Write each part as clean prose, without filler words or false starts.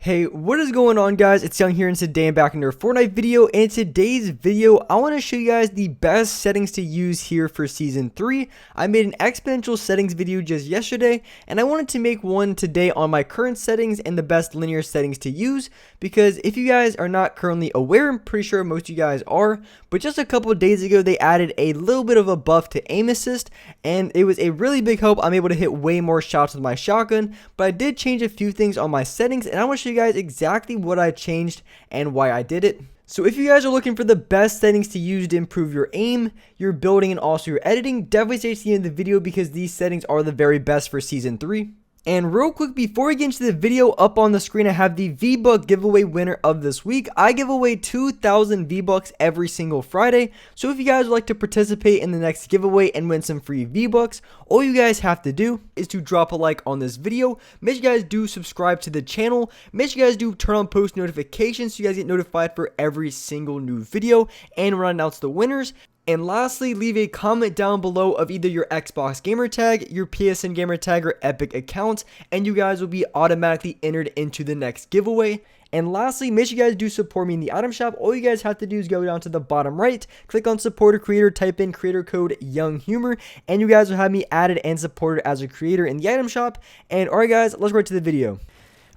Hey, what is going on, guys? It's Young here, and today I'm back in another Fortnite video. In today's video, I want to show you guys the best settings to use here for Season 3. I made an exponential settings video just yesterday, and I wanted to make one today on my current settings and the best linear settings to use, because if you guys are not currently aware, I'm pretty sure most of you guys are, but just a couple of days ago, they added a little bit of a buff to aim assist, and it was a really big help. I'm able to hit way more shots with my shotgun, but I did change a few things on my settings, and I want to show you guys exactly what I changed and why I did it. So if you guys are looking for the best settings to use to improve your aim, your building, and also your editing, definitely stay to the end of the video because these settings are the very best for Season 3. And real quick, before we get into the video, up on the screen I have the V-Buck giveaway winner of this week. I give away 2,000 V-Bucks every single Friday, so if you guys would like to participate in the next giveaway and win some free V-Bucks, all you guys have to do is to drop a like on this video. Make sure you guys do subscribe to the channel. Make sure you guys do turn on post notifications so you guys get notified for every single new video and when I announce the winners. And lastly, leave a comment down below of either your Xbox gamer tag, your PSN gamer tag, or Epic account, and you guys will be automatically entered into the next giveaway. And lastly, make sure you guys do support me in the item shop. All you guys have to do is go down to the bottom right, click on support a creator, type in creator code YoungHumor, and you guys will have me added and supported as a creator in the item shop. And alright guys, let's go right to the video.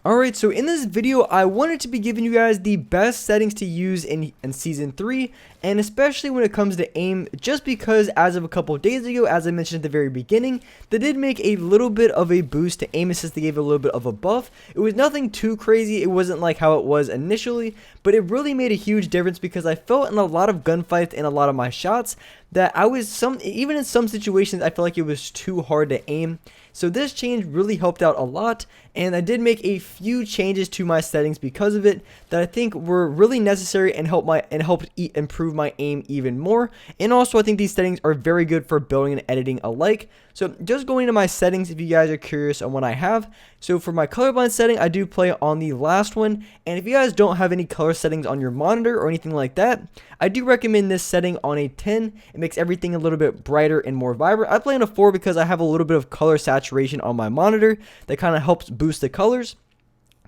Alright, so in this video, I wanted to be giving you guys the best settings to use in Season 3, and especially when it comes to aim, just because as of a couple of days ago, as I mentioned at the very beginning, they did make a little bit of a boost to aim assist. They gave it a little bit of a buff. It was nothing too crazy. It wasn't like how it was initially, but it really made a huge difference because I felt in a lot of gunfights and a lot of my shots that even in some situations, I felt like it was too hard to aim. So this change really helped out a lot, and I did make a few changes to my settings because of it that I think were really necessary and helped improve my aim even more. And also I think these settings are very good for building and editing alike. So just going into my settings, if you guys are curious on what I have. So for my colorblind setting, I do play on the last one, and if you guys don't have any color settings on your monitor or anything like that, I do recommend this setting on a 10. It makes everything a little bit brighter and more vibrant. I play on a 4 because I have a little bit of color saturation on my monitor that kind of helps boost the colors.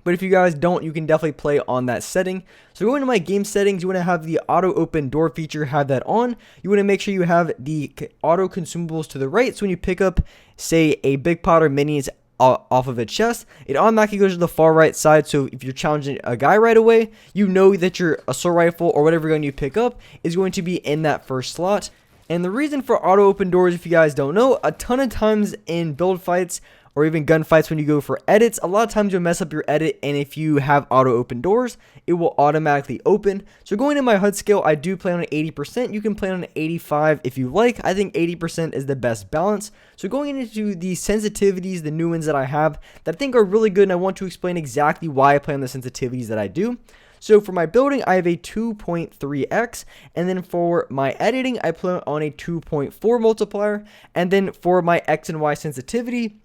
But if you guys don't, you can definitely play on that setting. So going to my game settings, you want to have the auto open door feature, have that on. You want to make sure you have the auto consumables to the right. So when you pick up, say, a big pot or minis off of a chest, it automatically goes to the far right side. So if you're challenging a guy right away, you know that your assault rifle or whatever gun you pick up is going to be in that first slot. And the reason for auto open doors, if you guys don't know, a ton of times in build fights or even gunfights when you go for edits, a lot of times you'll mess up your edit, and if you have auto open doors, it will automatically open. So going to my HUD scale, I do play on an 80%. You can play on an 85 if you like. I think 80% is the best balance. So going into the sensitivities, the new ones that I have that I think are really good, and I want to explain exactly why I play on the sensitivities that I do. So for my building, I have a 2.3x, and then for my editing, I play on a 2.4 multiplier, and then for my X and Y sensitivity,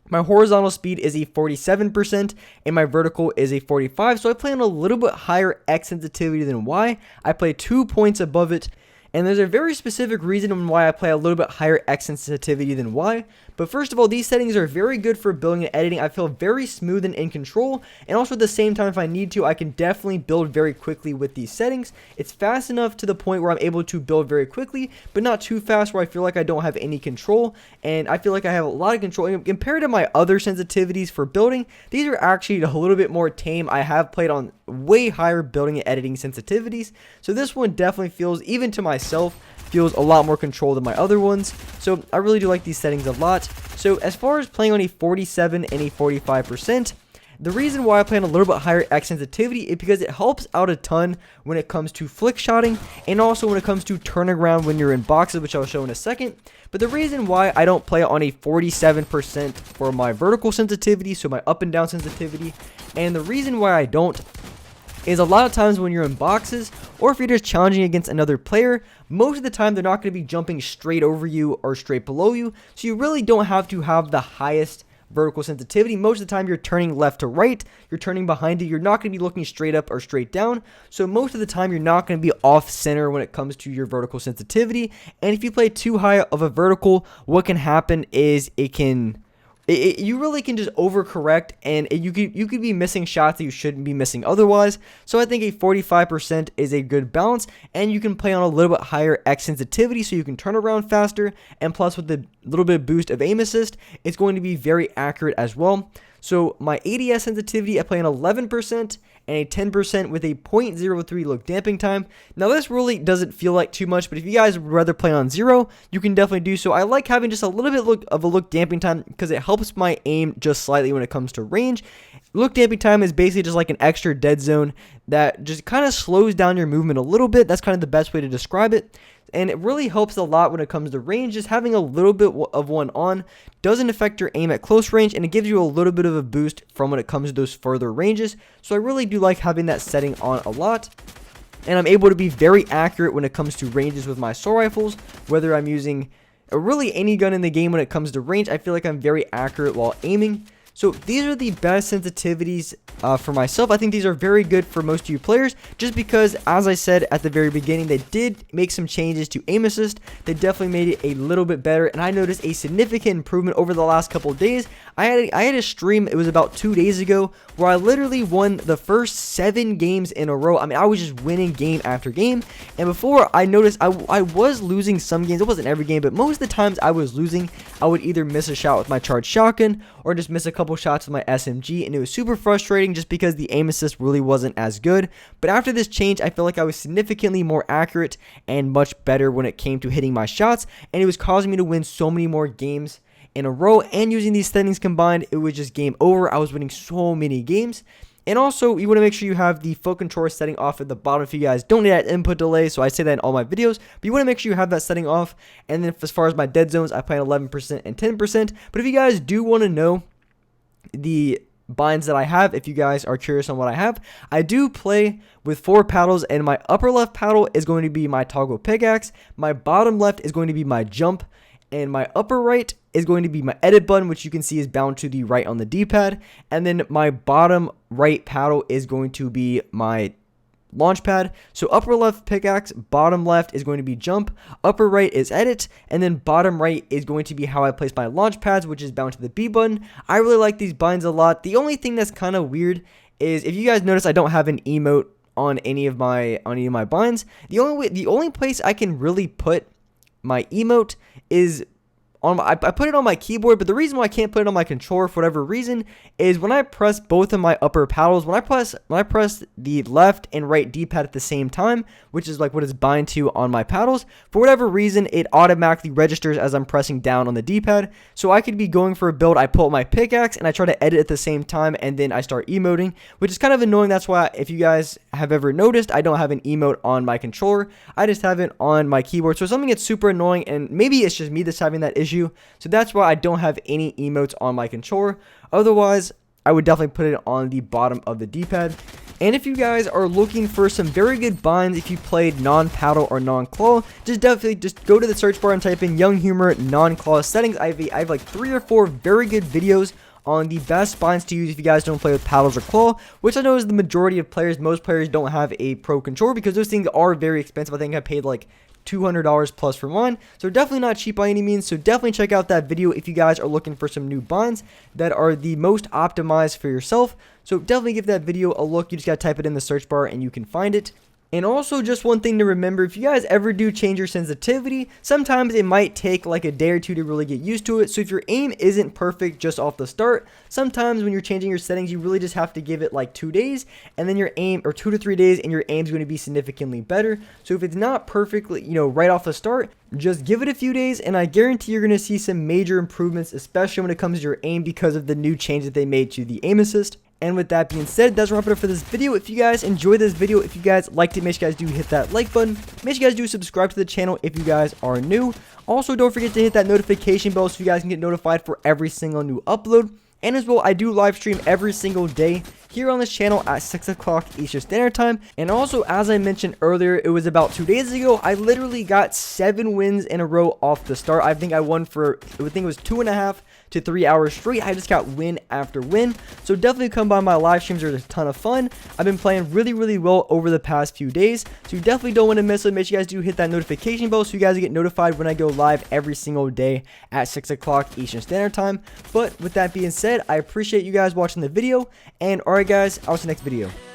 my horizontal speed is a 47% and my vertical is a 45. So I play on a little bit higher X sensitivity than Y. I play 2 points above it. And there's a very specific reason why I play a little bit higher X sensitivity than Y. But first of all, these settings are very good for building and editing. I feel very smooth and in control. And also at the same time, if I need to, I can definitely build very quickly with these settings. It's fast enough to the point where I'm able to build very quickly, but not too fast where I feel like I don't have any control. And I feel like I have a lot of control. And compared to my other sensitivities for building, these are actually a little bit more tame. I have played on way higher building and editing sensitivities. So this one definitely feels, even to myself, feels a lot more control than my other ones. So I really do like these settings a lot. So as far as playing on a 47 and a 45%, the reason why I play on a little bit higher X sensitivity is because it helps out a ton when it comes to flick shotting and also when it comes to turning around when you're in boxes, which I'll show in a second. But the reason why I don't play on a 47% for my vertical sensitivity, so my up and down sensitivity, and the reason why I don't is a lot of times when you're in boxes or if you're just challenging against another player, most of the time they're not going to be jumping straight over you or straight below you, so you really don't have to have the highest vertical sensitivity. Most of the time you're turning left to right, you're turning behind you, you're not going to be looking straight up or straight down, so most of the time you're not going to be off center when it comes to your vertical sensitivity. And if you play too high of a vertical, what can happen is it can you really can just overcorrect, and you could be missing shots that you shouldn't be missing otherwise. So I think a 45% is a good balance, and you can play on a little bit higher X sensitivity so you can turn around faster, and plus with the little bit of boost of aim assist, it's going to be very accurate as well. So my ADS sensitivity, I play on 11% and a 10% with a 0.03 look damping time. Now this really doesn't feel like too much, but if you guys would rather play on 0, you can definitely do so. I like having just a little bit of a look damping time because it helps my aim just slightly when it comes to range. Look damping time is basically just like an extra dead zone that just kind of slows down your movement a little bit. That's kind of the best way to describe it. And it really helps a lot when it comes to range. Just having a little bit of one on doesn't affect your aim at close range, and it gives you a little bit of a boost from when it comes to those further ranges. So I really do like having that setting on a lot. And I'm able to be very accurate when it comes to ranges with my assault rifles, whether I'm using really any gun in the game when it comes to range. I feel like I'm very accurate while aiming. So these are the best sensitivities for myself. I think these are very good for most of you players, just because, as I said at the very beginning, they did make some changes to aim assist. They definitely made it a little bit better, and I noticed a significant improvement over the last couple of days. I had a stream, it was about 2 days ago, where I literally won the first 7 games in a row. I mean, I was just winning game after game, and before I noticed I was losing some games. It wasn't every game, but most of the times I was losing, I would either miss a shot with my charged shotgun or just miss a couple shots with my SMG, and it was super frustrating just because the aim assist really wasn't as good. But after this change, I feel like I was significantly more accurate and much better when it came to hitting my shots, and it was causing me to win so many more games in a row. And using these settings combined, it was just game over. I was winning so many games. And also, you want to make sure you have the foot controller setting off at the bottom if you guys don't need that input delay. So I say that in all my videos, but you want to make sure you have that setting off. And then as far as my dead zones, I play on 11% and 10%. But if you guys do want to know the binds that I have, if you guys are curious on what I do play with 4 paddles, and my upper left paddle is going to be my toggle pickaxe, my bottom left is going to be my jump, and my upper right is going to be my edit button, which you can see is bound to the right on the D-pad, and then my bottom right paddle is going to be my launch pad. So upper left pickaxe, bottom left is going to be jump, upper right is edit, and then bottom right is going to be how I place my launch pads, which is bound to the B button. I really like these binds a lot. The only thing that's kind of weird is, if you guys notice, I don't have an emote on any of my binds. The only place I can really put my emote is I put it on my keyboard, but the reason why I can't put it on my controller for whatever reason is when I press both of my upper paddles, when I press the left and right D-pad at the same time, which is like what it's bind to on my paddles, for whatever reason it automatically registers as I'm pressing down on the D-pad. So I could be going for a build, I pull out my pickaxe and I try to edit at the same time, and then I start emoting, which is kind of annoying. That's why, if you guys have ever noticed, I don't have an emote on my controller. I just have it on my keyboard. So something that's super annoying, and maybe it's just me that's having that issue. So that's why I don't have any emotes on my controller. Otherwise, I would definitely put it on the bottom of the D-pad. And if you guys are looking for some very good binds, if you played non-paddle or non-claw, definitely go to the search bar and type in Young Humor non-claw settings. I have like 3 or 4 very good videos on the best binds to use if you guys don't play with paddles or claw, which I know is the majority of players. Most players don't have a pro controller because those things are very expensive. I think I paid like $200 plus for one, so definitely not cheap by any means. So definitely check out that video if you guys are looking for some new binds that are the most optimized for yourself. So definitely give that video a look. You just gotta type it in the search bar and you can find it. And also, just one thing to remember, if you guys ever do change your sensitivity, sometimes it might take like a day or 2 to really get used to it. So if your aim isn't perfect just off the start, sometimes when you're changing your settings, you really just have to give it like 2 days, and then your aim, or 2 to 3 days, and your aim's going to be significantly better. So if it's not perfectly, right off the start, just give it a few days, and I guarantee you're going to see some major improvements, especially when it comes to your aim, because of the new change that they made to the aim assist. And with that being said, that's wrap it up for this video. If you guys enjoyed this video, if you guys liked it, make sure you guys do hit that like button. Make sure you guys do subscribe to the channel if you guys are new. Also, don't forget to hit that notification bell so you guys can get notified for every single new upload. And as well, I do live stream every single day here on this channel at 6 o'clock Eastern Standard Time. And also, as I mentioned earlier, it was about 2 days ago, I literally got 7 wins in a row off the start. I think I won for, I think it was 2.5 to 3 hours straight. I just got win after win. So definitely come by my live streams. They're a ton of fun. I've been playing really well over the past few days, so you definitely don't want to miss it. Make sure you guys do hit that notification bell so you guys get notified when I go live every single day at 6 o'clock Eastern Standard Time. But with that being said, I appreciate you guys watching the video, and alright guys, I'll see you next video.